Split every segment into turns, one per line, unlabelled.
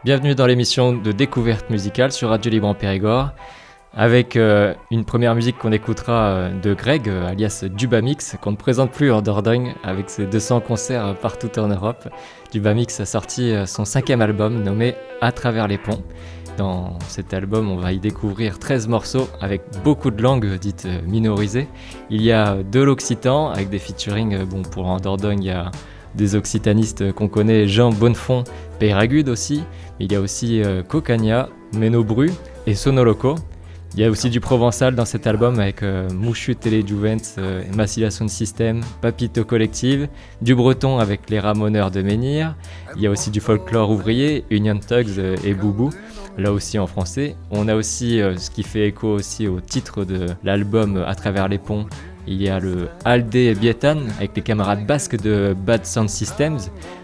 Bienvenue dans l'émission de découverte musicale sur Radio Libre en Périgord, avec une première musique qu'on écoutera de Greg, alias Dubamix, qu'on ne présente plus en Dordogne, avec ses 200 concerts partout en Europe. Dubamix a sorti son 5e album nommé À travers les ponts. Dans cet album, on va y découvrir 13 morceaux avec beaucoup de langues dites minorisées. Il y a de l'occitan avec des featuring, pour en Dordogne, il y a des occitanistes qu'on connaît, Jean Bonnefond, Peyragude aussi. Il y a aussi Cocagna, Menobru et Sonoloco. Il y a aussi du provençal dans cet album avec Mouchu Téléjuvens, Massilia Sound System, Papito Collective, du breton avec les Ramoneurs de Menhir. Il y a aussi du folklore ouvrier, Union Tugs et Boubou, là aussi en français. On a aussi ce qui fait écho aussi au titre de l'album À travers les ponts. Il y a le Aldé Bietan avec les camarades basques de Bad Sound Systems,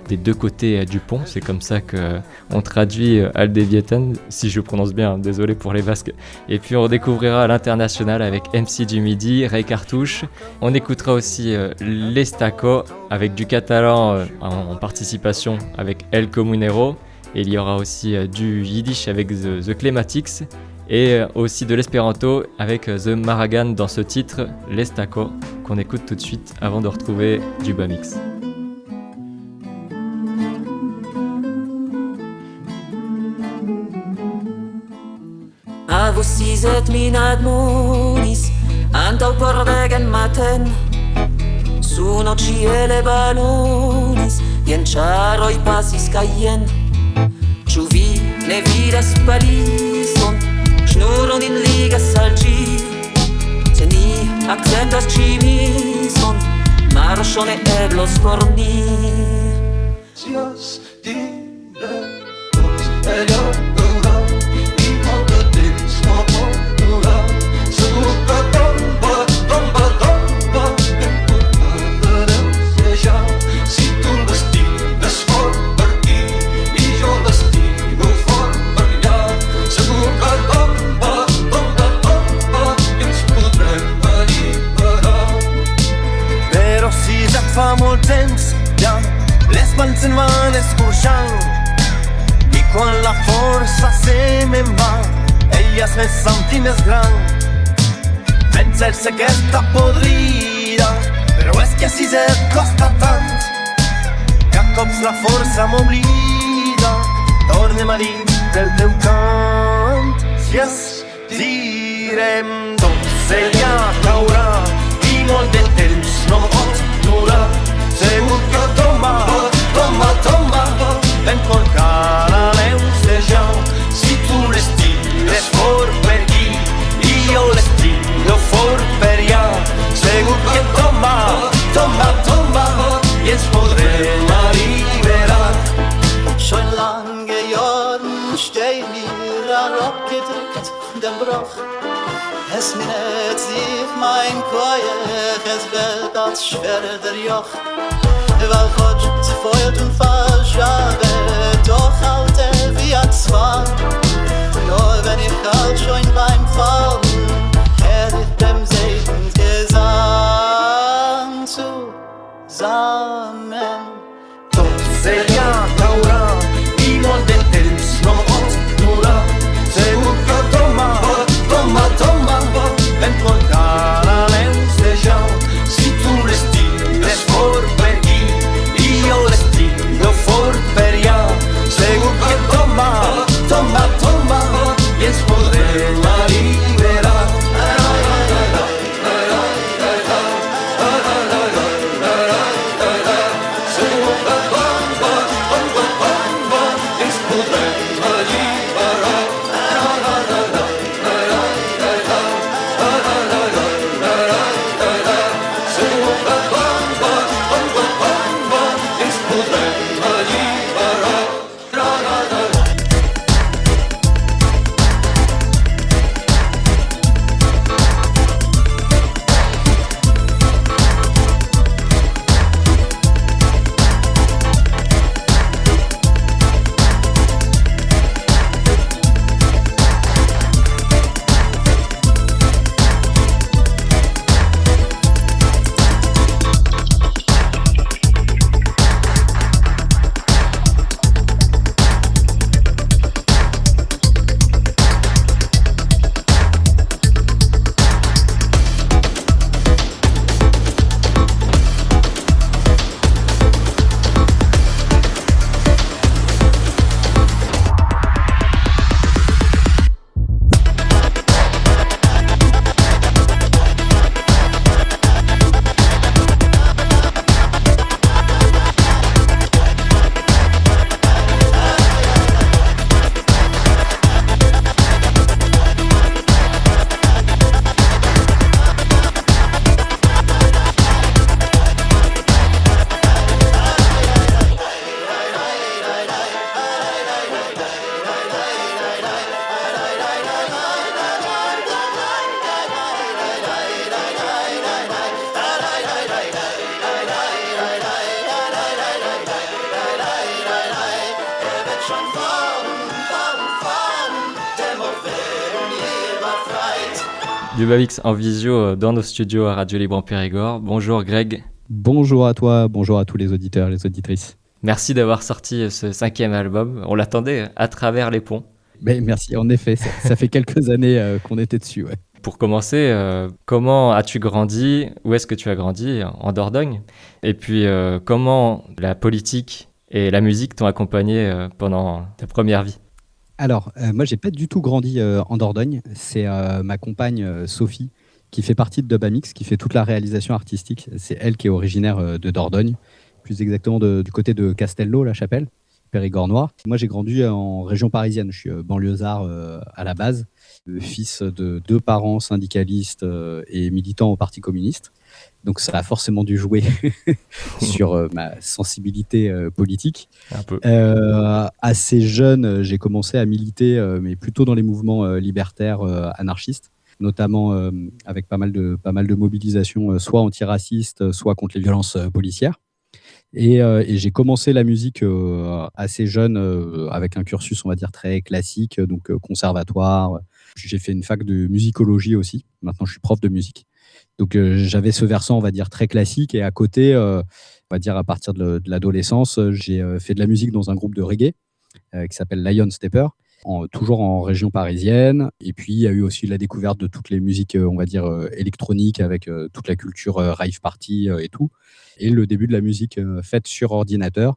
des deux côtés du pont, c'est comme ça qu'on traduit Aldé Bietan, si je prononce bien, désolé pour les basques. Et puis on découvrira l'international avec MC du Midi, Ray Cartouche. On écoutera aussi l'Estaco avec du catalan en participation avec El Comunero. Et il y aura aussi du yiddish avec The Clematics. Et aussi de l'espéranto avec The Maragan dans ce titre, l'Estaco, qu'on écoute tout de suite avant de retrouver Dubamix.
A vosizet minad munis, antau porvegen maten, suno ciele balonis, ien charoi pasis caien, ciuvi ne vidas palison, Schnurren in ligas al gir, se ni accentas cimison, marchon e eblos fornir.
Sias directos, ella dura, y montatis, dura, segura tomba, tomba, tomba, ella, si tu destinas for per aquí, y yo destino for per allá, segura tomba. Fa molt temps ja les mans se'n van escorxant i quan la força se me'n va ella se senti més gran vencer-se aquesta podrida però és que així et costa tant que a cops la força m'oblida tornem a dir del teu cant si estirem tots ella caurà i molt de temps no pot durar segur que tomba, tomba, tomba ben colcada l'heus de ja si tu l'estires fort per aquí i jo l'estiro fort per allà segur que tomba, tomba, tomba i ens podrem alliberar schon lange Jahren steh mir abgedrückt dem Bruch Es mir net sich mein Koyach, es wird als schwerer der Joch Weil Gott zerfeuert und verschabe, doch halt wie ein Zwang Nur wenn ich halt schon beim Fallen, hätt ich dem Segen Gesang zusammen Tot seria caurà, i molt de temps no pot durar Segur que tomba, tomba, tomba ben colcada l'heus de ja si tu l'estires fort per aquí i jo l'estiro fort per schon fahren, der wird werden jederzeit.
Dubamix en visio dans nos studios à Radio Libre en Périgord. Bonjour Greg.
Bonjour à toi, bonjour à tous les auditeurs et les auditrices.
Merci d'avoir sorti ce 5e album. On l'attendait à travers les ponts.
Mais merci, en effet, ça fait quelques années qu'on était dessus. Ouais.
Pour commencer, comment as-tu grandi? Où est-ce que tu as grandi? En Dordogne. Et puis, comment la politique et la musique t'ont accompagné pendant ta première vie?
Alors, moi, j'ai pas du tout grandi en Dordogne. C'est ma compagne Sophie qui fait partie de Dubamix, qui fait toute la réalisation artistique. C'est elle qui est originaire de Dordogne, plus exactement du côté de Castelnau-la-Chapelle, Périgord noir. Moi, j'ai grandi en région parisienne. Je suis banlieusard à la base, fils de 2 parents syndicalistes et militants au Parti communiste. Donc, ça a forcément dû jouer sur ma sensibilité politique.
Un peu.
Assez jeune, j'ai commencé à militer, mais plutôt dans les mouvements libertaires anarchistes, notamment avec pas mal de mobilisations, soit antiracistes, soit contre les violences policières. Et j'ai commencé la musique assez jeune, avec un cursus, on va dire, très classique, donc conservatoire. J'ai fait une fac de musicologie aussi. Maintenant, je suis prof de musique. Donc, j'avais ce versant, on va dire, très classique. Et à côté, on va dire, à partir de l'adolescence, j'ai fait de la musique dans un groupe de reggae qui s'appelle Lion Stepper, toujours en région parisienne. Et puis, il y a eu aussi la découverte de toutes les musiques, on va dire, électroniques, avec toute la culture rave party et tout. Et le début de la musique faite sur ordinateur,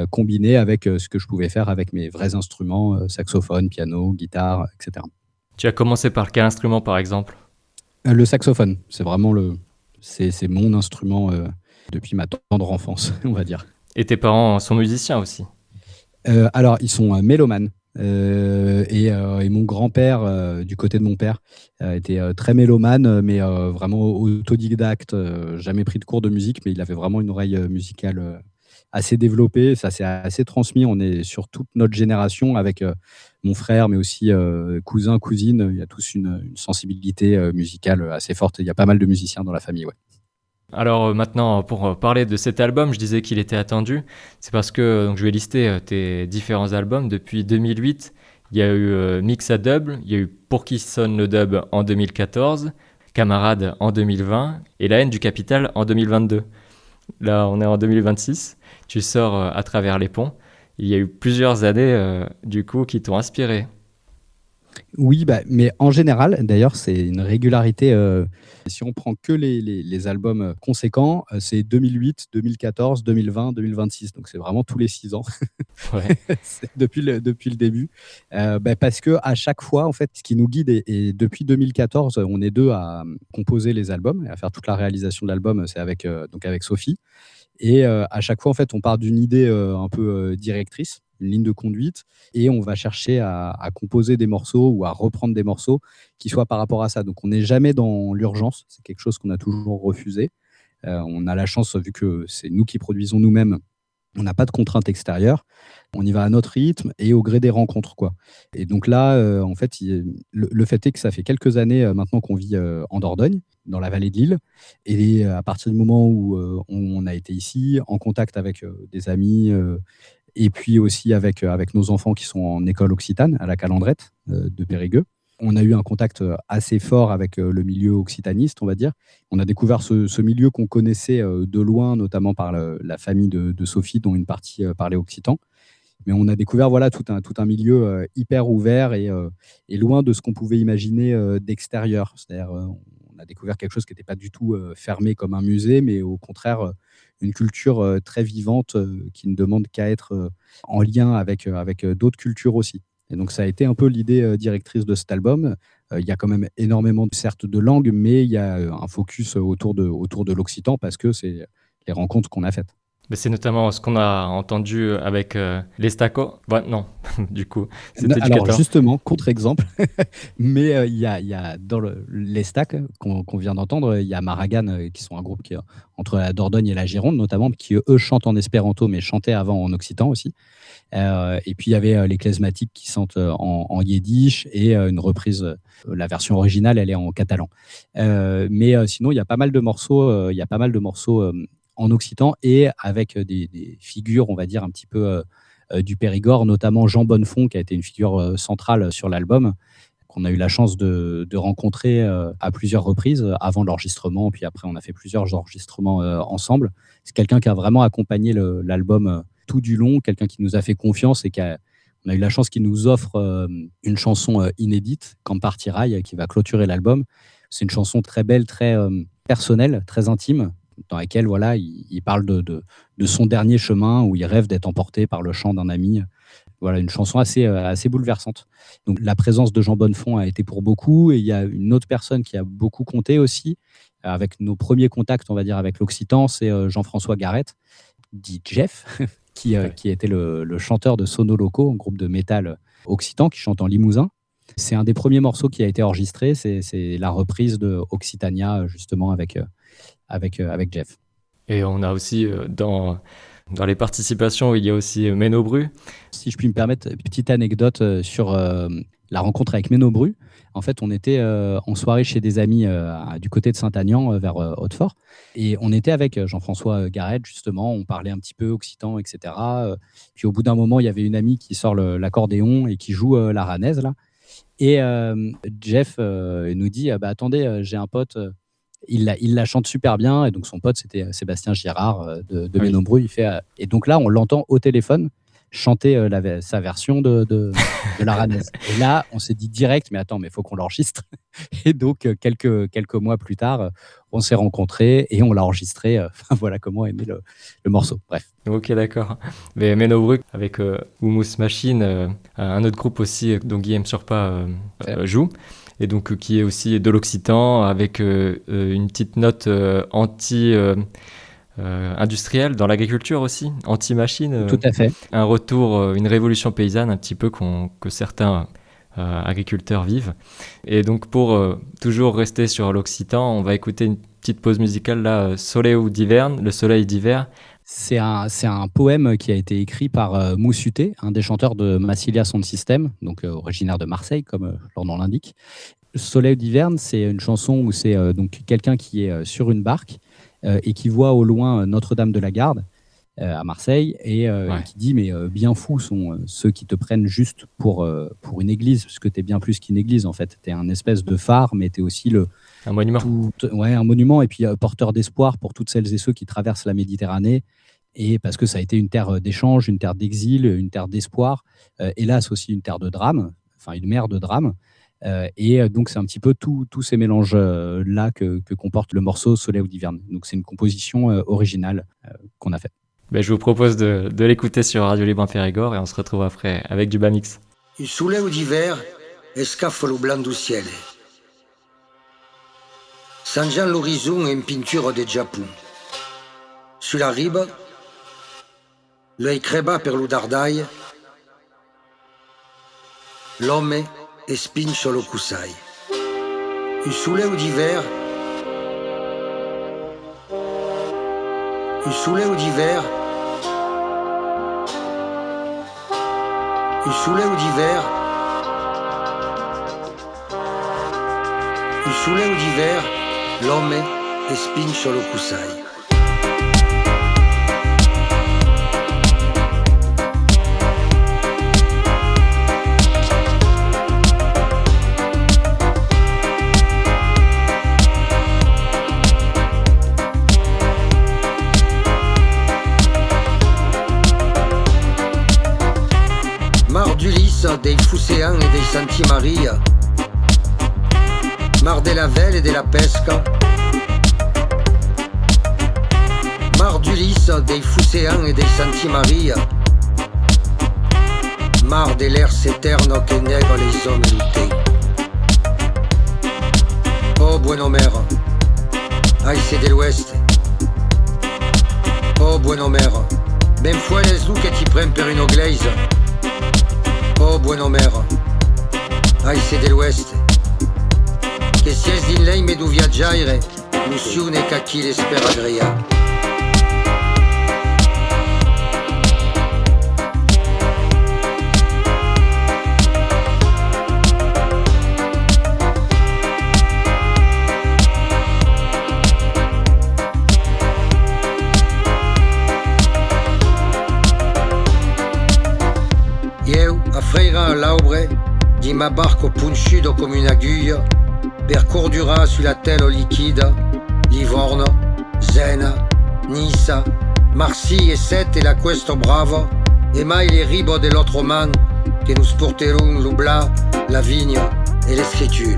combiné avec ce que je pouvais faire avec mes vrais instruments, saxophone, piano, guitare, etc.
Tu as commencé par quel instrument, par exemple?
Le saxophone, c'est vraiment c'est mon instrument depuis ma tendre enfance, on va dire.
Et tes parents sont musiciens aussi?
Alors, ils sont mélomanes. Et mon grand-père, du côté de mon père, était très mélomane, mais vraiment autodidacte, jamais pris de cours de musique, mais il avait vraiment une oreille musicale assez développée. Ça s'est assez transmis. On est sur toute notre génération avec mon frère, mais aussi cousins, cousines. Il y a tous une sensibilité musicale assez forte. Il y a pas mal de musiciens dans la famille, ouais.
Alors maintenant, pour parler de cet album, je disais qu'il était attendu. C'est parce que donc, je vais lister tes différents albums. Depuis 2008, il y a eu Mix à Dub, il y a eu Pour qui sonne le dub en 2014, Camarade en 2020 et La haine du capital en 2022. Là, on est en 2026. Tu sors à travers les ponts. Il y a eu plusieurs années, du coup, qui t'ont inspiré.
Oui, mais en général, d'ailleurs, c'est une régularité. Si on prend que les albums conséquents, c'est 2008, 2014, 2020, 2026. Donc, c'est vraiment tous les 6 ans.
Ouais.
C'est depuis le début. Parce que à chaque fois, en fait, ce qui nous guide, et depuis 2014, on est 2 à composer les albums et à faire toute la réalisation de l'album. C'est avec Sophie. Et à chaque fois, en fait, on part d'une idée un peu directrice, une ligne de conduite, et on va chercher à composer des morceaux ou à reprendre des morceaux qui soient par rapport à ça. Donc, on n'est jamais dans l'urgence. C'est quelque chose qu'on a toujours refusé. On a la chance, vu que c'est nous qui produisons nous-mêmes, on n'a pas de contraintes extérieures. On y va à notre rythme et au gré des rencontres, quoi. Et donc là, en fait, le fait est que ça fait quelques années maintenant qu'on vit en Dordogne, dans la vallée de l'Île. Et à partir du moment où on a été ici, en contact avec des amis, et puis aussi avec nos enfants qui sont en école occitane, à la Calandrette de Périgueux, on a eu un contact assez fort avec le milieu occitaniste, on va dire. On a découvert ce milieu qu'on connaissait de loin, notamment par la famille de Sophie, dont une partie parlait occitan. Mais on a découvert tout un milieu hyper ouvert et loin de ce qu'on pouvait imaginer d'extérieur. C'est-à-dire, on a découvert quelque chose qui n'était pas du tout fermé comme un musée, mais au contraire, une culture très vivante qui ne demande qu'à être en lien avec d'autres cultures aussi. Et donc, ça a été un peu l'idée directrice de cet album. Il y a quand même énormément, certes, de langues, mais il y a un focus autour de l'occitan parce que c'est les rencontres qu'on a faites.
Mais c'est notamment ce qu'on a entendu avec les Stacos. Non, du coup, c'était
Alors justement, contre-exemple, mais il y a dans les Stacs qu'on vient d'entendre, il y a Maragan, qui sont un groupe qui est entre la Dordogne et la Gironde notamment, qui eux chantent en espéranto, mais chantaient avant en occitan aussi. Et puis il y avait les Klezmatiques qui chantent en yiddish et une reprise, la version originale, elle est en catalan. Mais sinon, il y a pas mal de morceaux, en occitan et avec des figures, on va dire, un petit peu du Périgord, notamment Jean Bonnefond, qui a été une figure centrale sur l'album, qu'on a eu la chance de rencontrer à plusieurs reprises avant l'enregistrement, puis après on a fait plusieurs enregistrements ensemble. C'est quelqu'un qui a vraiment accompagné l'album tout du long, quelqu'un qui nous a fait confiance et on a eu la chance qu'il nous offre une chanson inédite, Campartirai, qui va clôturer l'album. C'est une chanson très belle, très personnelle, très intime, dans laquelle voilà, il parle de son dernier chemin où il rêve d'être emporté par le chant d'un ami. Voilà, une chanson assez bouleversante. Donc la présence de Jean Bonnefond a été pour beaucoup, et il y a une autre personne qui a beaucoup compté aussi, avec nos premiers contacts, on va dire, avec l'Occitan, c'est Jean-François Garrett, dit Jeff, qui était le chanteur de Sono Loco, un groupe de métal occitan qui chante en limousin. C'est un des premiers morceaux qui a été enregistré, c'est la reprise de Occitania, justement, avec Jeff. Et
on a aussi dans les participations, il y a aussi Menno Bru.
Si je puis me permettre, une petite anecdote sur la rencontre avec Menno Bru. En fait, on était en soirée chez des amis du côté de Saint-Aignan, vers Hautefort. Et on était avec Jean-François Garrett, justement. On parlait un petit peu occitan, etc. Puis au bout d'un moment, il y avait une amie qui sort l'accordéon et qui joue la ranaise, là. Et Jeff nous dit attendez, j'ai un pote, il la chante super bien. Et donc son pote, c'était Sébastien Girard de Menno Bru. Il fait, et donc là, on l'entend au téléphone chanter sa version de la ranaise. Et là, on s'est dit direct, mais attends, mais il faut qu'on l'enregistre. Et donc, quelques mois plus tard, on s'est rencontrés et on l'a enregistré. Voilà comment aimer le morceau. Bref.
Ok, d'accord. Mais Menno Bru, avec Hummus Machine, un autre groupe aussi dont Guillaume Surpas joue, et donc qui est aussi de l'occitan, avec une petite note industriel dans l'agriculture aussi, anti-machine.
Tout à fait.
Un retour, une révolution paysanne un petit peu que certains agriculteurs vivent. Et donc pour toujours rester sur l'occitan, on va écouter une petite pause musicale là, Soleil d'hiverne, le soleil d'hiver.
C'est un poème qui a été écrit par Moussuté, un des chanteurs de Massilia Sound System, donc originaire de Marseille, comme leur nom l'indique. Soleil d'hiverne, c'est une chanson où c'est donc quelqu'un qui est sur une barque et qui voit au loin Notre-Dame de la Garde à Marseille et qui dit mais bien fous sont ceux qui te prennent juste pour une église, parce que t'es bien plus qu'une église en fait, t'es un espèce de phare, mais t'es aussi
un monument.
Un monument, et puis porteur d'espoir pour toutes celles et ceux qui traversent la Méditerranée, et parce que ça a été une terre d'échange, une terre d'exil, une terre d'espoir, hélas aussi une terre de drame, enfin une mer de drame. Et donc c'est un petit peu tous ces mélanges là que comporte le morceau Soleil d'hiverne. Donc c'est une composition originale qu'on a faite.
Je vous propose de l'écouter sur Radio Libre Périgord, et on se retrouve après avec du Bamix.
Il soleil d'hiver escaffe le blanc du ciel. Sangeant l'horizon en peinture de Japon. Sur la ribe, l'œil creba per lo dardaille, l'homme e spincio lo cusai. Il soleil d'hiver, il soleil d'hiver, il soleil d'hiver, il soleil d'hiver, l'homme e spincio lo cusai. Dei Fusean e dei Santi Maria, mar de la vela e della pesca, mar d'Ulisse dei Fusean e dei Santi Maria, mar dell'ers eterno che nega les hommes lutés. Oh bueno mer, ai c'est de l'ouest. Oh bueno mer, ben fue les loups che ti prennent per une glaise. Oh bueno mer, ai c'est de l'ouest. Che sies din lei me du viaggiare, luciune ca chi l'espera grea. Io, a freira a laubre, di ma barco punchudo come un'aiguille, percordura sulla telo liquida, Livorno, Zena, Nissa, Marsi e Sette la questo bravo, e mai les ribos de l'autre man, che nous porteront l'oubla, la vigne et l'escriture.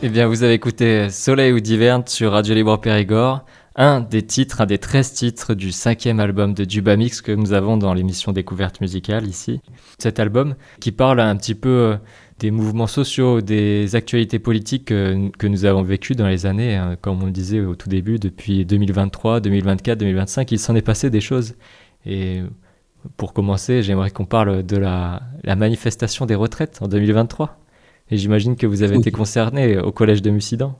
Eh bien, vous avez écouté Soleil ou d'Hiverne sur Radio Libre Périgord, un des 13 titres du 5e album de Dubamix que nous avons dans l'émission Découverte musicale ici. Cet album qui parle un petit peu des mouvements sociaux, des actualités politiques que nous avons vécues dans les années, comme on le disait au tout début, depuis 2023, 2024, 2025, il s'en est passé des choses. Et pour commencer, j'aimerais qu'on parle de la manifestation des retraites en 2023. Et j'imagine que vous avez été concerné au collège de Mussidan.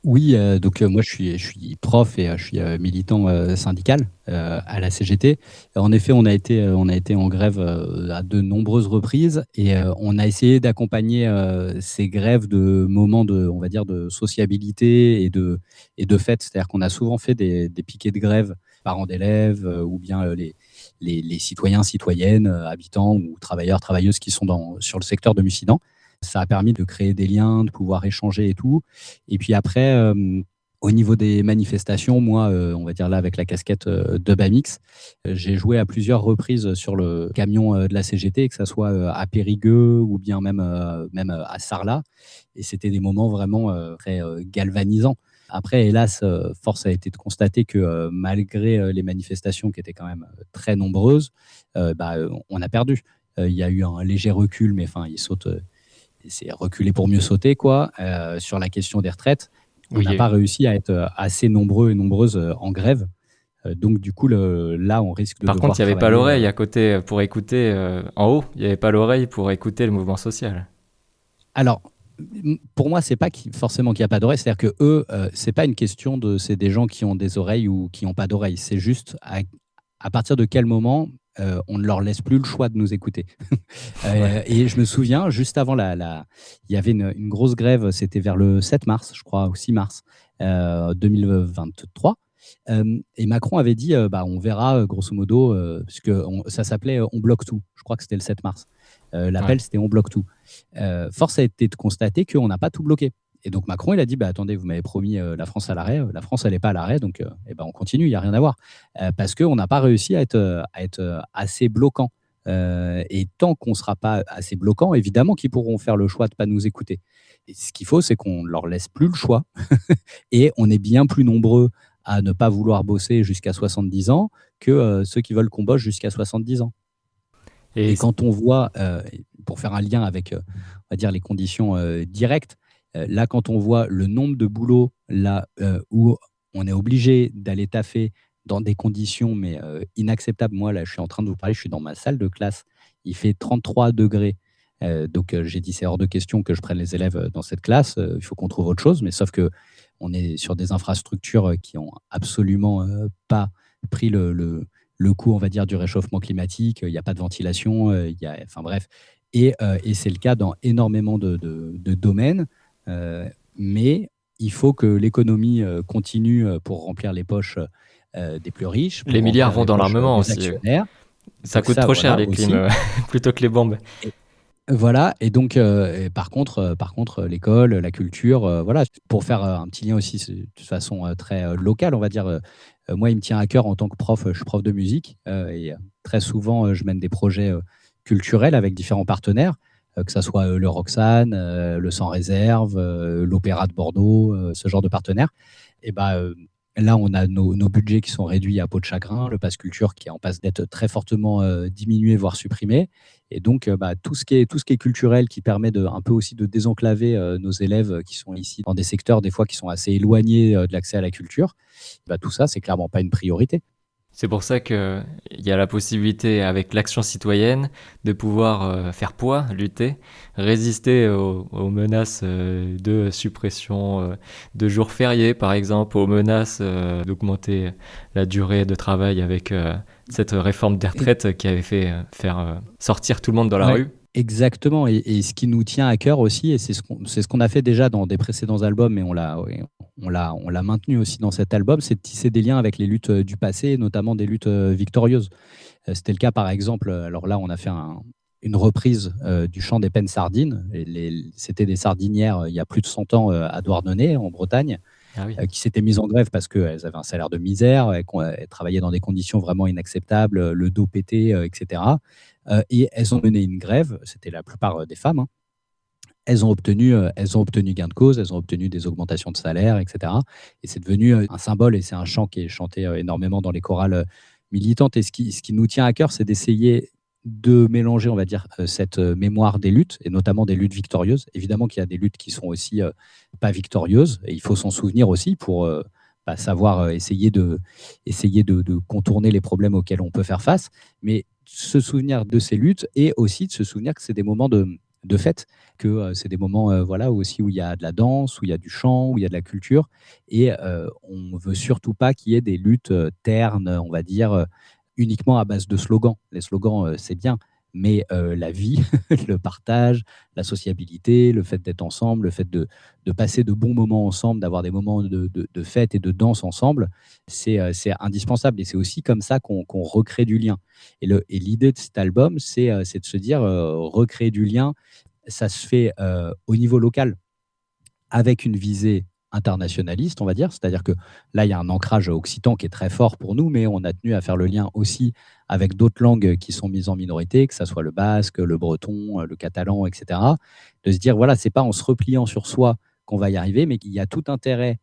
Oui, donc moi je suis prof et je suis militant syndical à la CGT. En effet, on a été en grève à de nombreuses reprises et on a essayé d'accompagner ces grèves de moments de, on va dire, de sociabilité et de fête. C'est-à-dire qu'on a souvent fait des piquets de grève, parents d'élèves ou bien les citoyens, citoyennes, habitants ou travailleurs, travailleuses qui sont sur le secteur de Mussidan. Ça a permis de créer des liens, de pouvoir échanger et tout. Et puis après, au niveau des manifestations, moi, on va dire là avec la casquette de Bamix, j'ai joué à plusieurs reprises sur le camion de la CGT, que ça soit à Périgueux ou bien même à Sarlat. Et c'était des moments vraiment très galvanisants. Après, hélas, force a été de constater que malgré les manifestations qui étaient quand même très nombreuses, on a perdu. Il y a eu un léger recul, mais enfin, il saute. C'est reculer pour mieux sauter, quoi. Sur la question des retraites, on n'a pas réussi à être assez nombreux et nombreuses en grève. Donc, du coup, là, on risque de
Par contre, il n'y avait
travailler,
pas l'oreille à côté pour écouter, en haut, il n'y avait pas l'oreille pour écouter le mouvement social.
Alors, pour moi, c'est pas forcément qu'il n'y a pas d'oreille. C'est-à-dire que eux, c'est pas une question c'est des gens qui ont des oreilles ou qui n'ont pas d'oreilles. C'est juste à partir de quel moment on ne leur laisse plus le choix de nous écouter. Et je me souviens, juste avant il y avait une grosse grève, c'était vers le 7 mars, je crois, ou 6 mars 2023. Et Macron avait dit, on verra, grosso modo, puisque ça s'appelait « On bloque tout ». Je crois que c'était le 7 mars. L'appel, c'était « On bloque tout ». Force a été de constater qu'on n'a pas tout bloqué. Et donc Macron, il a dit, attendez, vous m'avez promis la France à l'arrêt. La France, elle n'est pas à l'arrêt, donc on continue, il n'y a rien à voir. Parce qu'on n'a pas réussi à être assez bloquant. Et tant qu'on ne sera pas assez bloquant, évidemment qu'ils pourront faire le choix de ne pas nous écouter. Et ce qu'il faut, c'est qu'on ne leur laisse plus le choix. Et on est bien plus nombreux à ne pas vouloir bosser jusqu'à 70 ans que ceux qui veulent qu'on bosse jusqu'à 70 ans. Et quand on voit, pour faire un lien avec, on va dire, les conditions directes, là, quand on voit le nombre de boulots là, où on est obligé d'aller taffer dans des conditions inacceptables. Moi, là, je suis en train de vous parler, je suis dans ma salle de classe, il fait 33 degrés. Donc j'ai dit c'est hors de question que je prenne les élèves dans cette classe, il faut qu'on trouve autre chose. Mais sauf que on est sur des infrastructures qui ont absolument pas pris le coup, on va dire, du réchauffement climatique. Il n'y a pas de ventilation, enfin bref. Et c'est le cas dans énormément de domaines. Mais il faut que l'économie continue pour remplir les poches des plus riches.
Les milliards vont dans l'armement aussi.
Actionnaires.
Ça coûte trop cher, les crimes, plutôt que les bombes.
Voilà, et donc, par contre, l'école, la culture, voilà, pour faire un petit lien aussi de façon très locale, on va dire, moi, il me tient à cœur en tant que prof, je suis prof de musique, et très souvent, je mène des projets culturels avec différents partenaires, que ça soit le Roxane, le Sans Réserve, l'Opéra de Bordeaux, ce genre de partenaires. Et là, on a nos budgets qui sont réduits à peau de chagrin, le pass culture qui est en passe d'être très fortement diminué, voire supprimé. Et donc, tout ce qui est culturel, qui permet un peu aussi de désenclaver nos élèves qui sont ici dans des secteurs des fois qui sont assez éloignés de l'accès à la culture, tout ça, c'est clairement pas une priorité.
C'est pour ça qu'il y a la possibilité, avec l'action citoyenne, de pouvoir faire poids, lutter, résister aux menaces de suppression de jours fériés, par exemple, aux menaces d'augmenter la durée de travail avec cette réforme des retraites qui avait fait faire sortir tout le monde dans la rue.
Exactement, et ce qui nous tient à cœur aussi, et c'est ce qu'on a fait déjà dans des précédents albums, mais on l'a maintenu aussi dans cet album, c'est de tisser des liens avec les luttes du passé, notamment des luttes victorieuses. C'était le cas par exemple, alors là on a fait une reprise du chant des peines sardines, c'était des sardinières il y a plus de 100 ans à Douarnenez en Bretagne.
Ah oui.
Qui s'étaient mises en grève parce qu'elles avaient un salaire de misère, elles travaillaient dans des conditions vraiment inacceptables, le dos pété, etc. Et elles ont mené une grève, c'était la plupart des femmes. Elles ont obtenu gain de cause, elles ont obtenu des augmentations de salaire, etc. Et c'est devenu un symbole, et c'est un chant qui est chanté énormément dans les chorales militantes. Et ce qui nous tient à cœur, c'est d'essayer de mélanger, on va dire, cette mémoire des luttes, et notamment des luttes victorieuses. Évidemment qu'il y a des luttes qui sont aussi pas victorieuses, et il faut s'en souvenir aussi pour savoir essayer de contourner les problèmes auxquels on peut faire face, mais se souvenir de ces luttes, et aussi de se souvenir que c'est des moments de fête, que c'est des moments aussi où il y a de la danse, où il y a du chant, où il y a de la culture, et on ne veut surtout pas qu'il y ait des luttes ternes, on va dire, uniquement à base de slogans. Les slogans, c'est bien, mais la vie, le partage, la sociabilité, le fait d'être ensemble, le fait de passer de bons moments ensemble, d'avoir des moments de fête et de danse ensemble, c'est indispensable. Et c'est aussi comme ça qu'on recrée du lien. Et l'idée de cet album, c'est de se dire, recréer du lien, ça se fait au niveau local, avec une visée internationaliste, on va dire. C'est-à-dire que là, il y a un ancrage occitan qui est très fort pour nous, mais on a tenu à faire le lien aussi avec d'autres langues qui sont mises en minorité, que ce soit le basque, le breton, le catalan, etc. De se dire, voilà, c'est pas en se repliant sur soi qu'on va y arriver, mais qu'il y a tout intérêt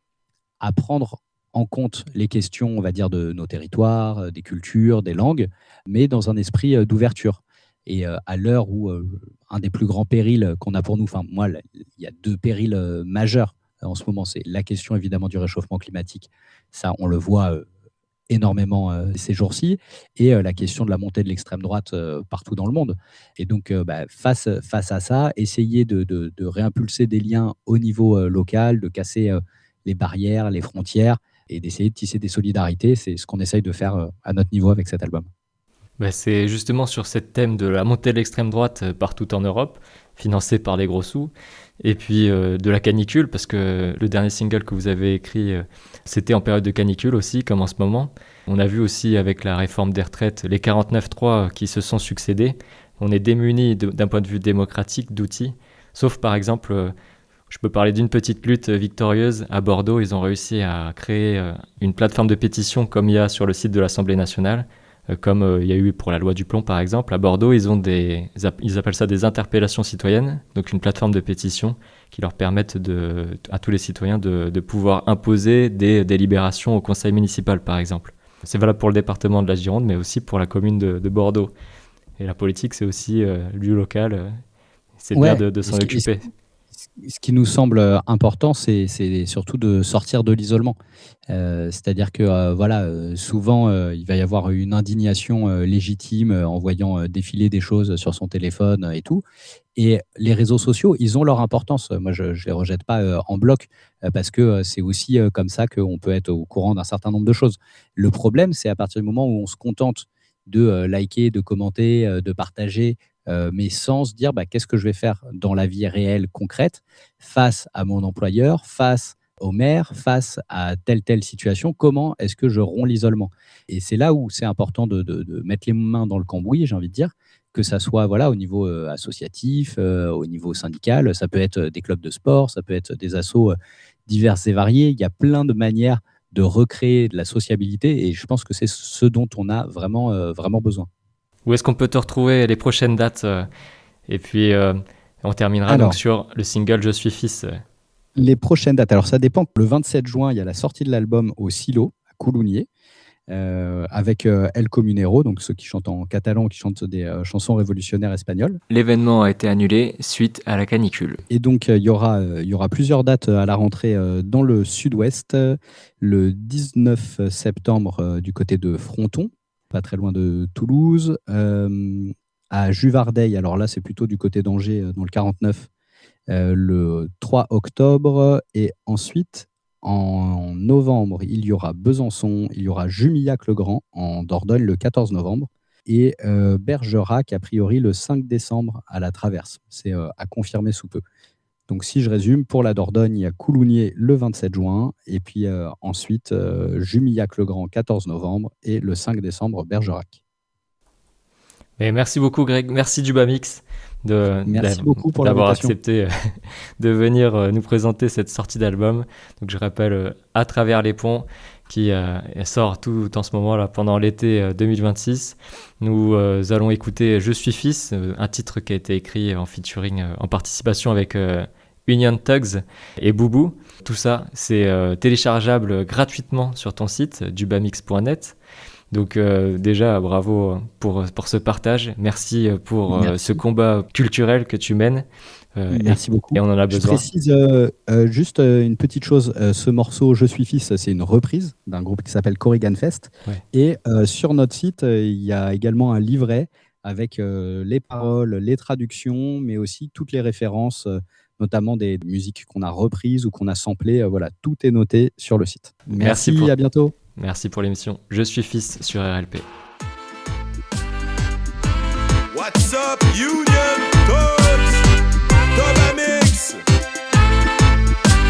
à prendre en compte les questions, on va dire, de nos territoires, des cultures, des langues, mais dans un esprit d'ouverture. Et à l'heure où un des plus grands périls qu'on a pour nous, enfin moi, il y a 2 périls majeurs en ce moment, c'est la question évidemment du réchauffement climatique. Ça, on le voit énormément ces jours-ci, et la question de la montée de l'extrême droite partout dans le monde. Et donc, face à ça, essayer de réimpulser des liens au niveau local, de casser les barrières, les frontières, et d'essayer de tisser des solidarités, c'est ce qu'on essaye de faire à notre niveau avec cet album.
C'est justement sur ce thème de la montée de l'extrême droite partout en Europe, financée par les gros sous, et puis de la canicule, parce que le dernier single que vous avez écrit, c'était en période de canicule aussi, comme en ce moment. On a vu aussi avec la réforme des retraites, les 49.3 qui se sont succédés. On est démunis d'un point de vue démocratique d'outils, sauf par exemple, je peux parler d'une petite lutte victorieuse à Bordeaux. Ils ont réussi à créer une plateforme de pétition comme il y a sur le site de l'Assemblée nationale, comme il y a eu pour la loi du plomb par exemple. À Bordeaux, ils appellent ça des interpellations citoyennes, donc une plateforme de pétition qui leur permettent à tous les citoyens de pouvoir imposer des délibérations au conseil municipal par exemple. C'est valable pour le département de la Gironde, mais aussi pour la commune de Bordeaux. Et la politique, c'est aussi du local, c'est bien de s'en occuper.
Ce qui nous semble important, c'est surtout de sortir de l'isolement. C'est-à-dire que souvent, il va y avoir une indignation légitime en voyant défiler des choses sur son téléphone et tout. Et les réseaux sociaux, ils ont leur importance. Moi, je ne les rejette pas en bloc parce que c'est aussi comme ça qu'on peut être au courant d'un certain nombre de choses. Le problème, c'est à partir du moment où on se contente de liker, de commenter, de partager, mais sans se dire qu'est-ce que je vais faire dans la vie réelle, concrète, face à mon employeur, face au maire, face à telle situation, comment est-ce que je romps l'isolement? Et c'est là où c'est important de mettre les mains dans le cambouis, j'ai envie de dire, que ça soit au niveau associatif, au niveau syndical, ça peut être des clubs de sport, ça peut être des assos diverses et variés. Il y a plein de manières de recréer de la sociabilité et je pense que c'est ce dont on a vraiment besoin.
Où est-ce qu'on peut te retrouver les prochaines dates et puis on terminera donc sur le single Je suis fils.
Les prochaines dates, alors ça dépend. Le 27 juin, il y a la sortie de l'album au Silo, à Coulommiers, avec El Comunero, donc ceux qui chantent en catalan, qui chantent des chansons révolutionnaires espagnoles.
L'événement a été annulé suite à la canicule.
Et donc, il y aura plusieurs dates à la rentrée dans le sud-ouest. Le 19 septembre du côté de Fronton, pas très loin de Toulouse. À Juvardeil, alors là, c'est plutôt du côté d'Angers, dans le 49, le 3 octobre. Et ensuite, en novembre, il y aura Besançon, il y aura Jumillac-le-Grand en Dordogne le 14 novembre et Bergerac, a priori, le 5 décembre à la Traverse. C'est à confirmer sous peu. Donc, si je résume, pour la Dordogne, il y a Coulommiers le 27 juin et puis ensuite Jumillac-le-Grand 14 novembre et le 5 décembre, Bergerac.
Et merci beaucoup, Greg. Merci Dubamix
merci beaucoup pour
d'avoir
l'invitation.
accepté de venir nous présenter cette sortie d'album. Donc, je rappelle À travers les ponts qui sort tout en ce moment là pendant l'été 2026. Nous allons écouter Je suis fils, un titre qui a été écrit en featuring, en participation avec Union Tugs et Boubou. Tout ça, c'est téléchargeable gratuitement sur ton site dubamix.net. Donc déjà, bravo pour ce partage. Merci pour ce combat culturel que tu mènes.
Merci beaucoup.
Et on en a besoin.
Je précise juste une petite chose. Ce morceau, Je suis fils, c'est une reprise d'un groupe qui s'appelle Corrigan Fest.
Ouais.
Et sur notre site, il y a également un livret avec les paroles, les traductions, mais aussi toutes les références, notamment des musiques qu'on a reprises ou qu'on a samplées. Voilà, tout est noté sur le site. Merci à bientôt.
Merci pour l'émission. Je suis fils sur RLP.
What's up, Union Tugs, Dubamix.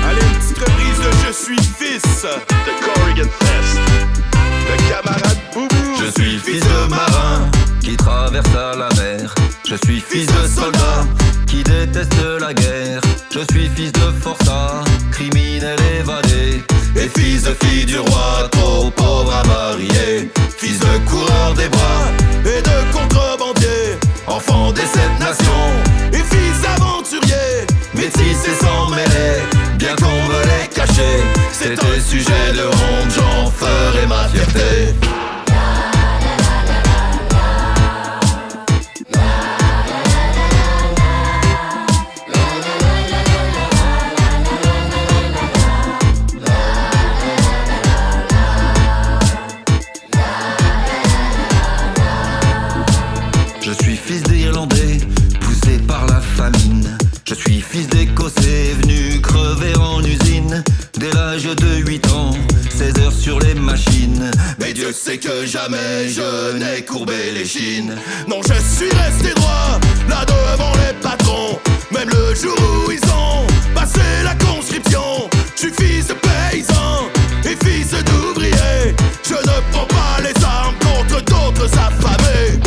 Allez, une petite reprise de Je suis fils de Corrigan Fest, le camarade Boubou.
Je suis fils de marin qui traversa la mer. Je suis fils de soldat qui déteste la guerre. Je suis fils de forçat, criminel évadé. Et fils de fille du roi, trop pauvre à marier. Fils de coureur des bras
et de contrebandier,
enfant des 7 nations.
et fils d'aventurier.
Métis et sans mêler, bien qu'on me les cacher. C'était sujet de honte, j'en ferai ma fierté. Je suis fils d'Irlandais, poussé par la famine. Je suis fils d'Écossais, venu crever en usine. Dès l'âge de 8 ans, 16 heures sur les machines. Mais Dieu sait que jamais je n'ai courbé les chines.
Non, je suis resté droit, là devant les patrons. Même le jour où ils ont passé la conscription. Je suis fils de paysan et fils d'ouvrier. Je ne prends pas les armes contre d'autres affamés.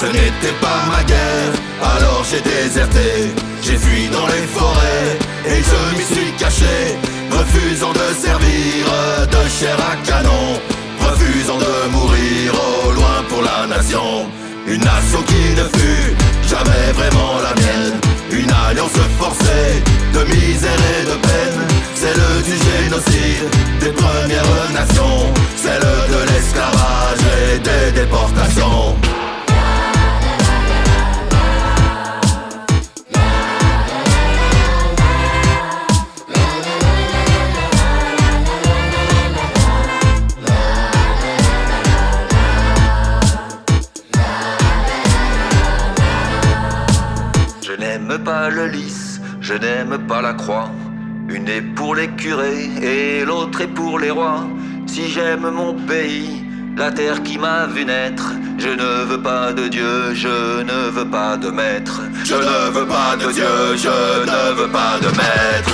Ce n'était pas ma guerre, alors j'ai déserté. J'ai fui dans les forêts et je m'y suis caché. Refusant de servir de chair à canon, refusant de mourir au loin pour la nation. Une nation qui ne fut jamais vraiment la mienne. Une alliance forcée de misère et de peine, celle du génocide des premières nations, celle de l'esclavage et des déportations. Je n'aime pas le lys, je n'aime pas la croix. Une est pour les curés et l'autre est pour les rois. Si j'aime mon pays, la terre qui m'a vu naître, je ne veux pas de Dieu, je ne veux pas de maître. Je ne veux pas de Dieu, je ne veux pas de maître.